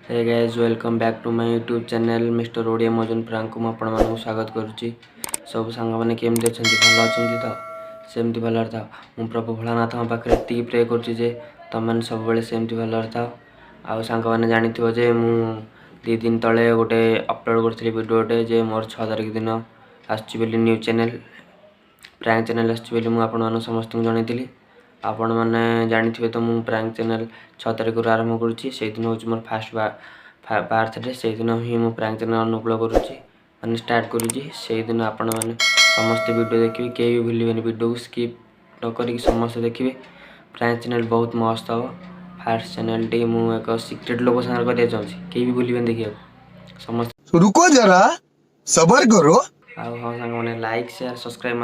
Hey guys welcome back to my YouTube channel mister Odia मजन prank को आपण मानक स्वागत करुच्ची। सब सांग मैंने केमती अच्छा भल अच्छा तो सेमती भल था। मु प्रभु भोलानाथ पाखे एति प्रे करे तुम मैंने सब सेमती भल था। आउ सांग मैंने जानी जे मु 2 दिन तले गोटे अपलोड करी वीडियोटे जे मोर 6 तारिख दिन आसली न्यूज चैनल प्रांक चैनल आसमस्त समस्त जनई आपण मैंने जानी तो मुझे प्रांक चैनल 6 तारिख आरंभ करुच्ची। से दिन हूँ मोर फास्ट बार्थडे से दिन ही मो प्रांक चैनल अनुकूल करुच्ची मैंने स्टार्ट करुच्ची। से दिन आपण मैंने समस्त वीडियो देखिए कई भी भूलें वीडियो को स्किप न करी समस्त देखिए। प्रांक चैनल बहुत मस्त हम फास्ट चैनल टी मुझे एक सीक्रेट लोक सागर करने चाहिए कई भी भूलें देखिए समस्त रुको जरा सबर करो। हाँ सांग मैंने लाइक शेयर सब्सक्राइब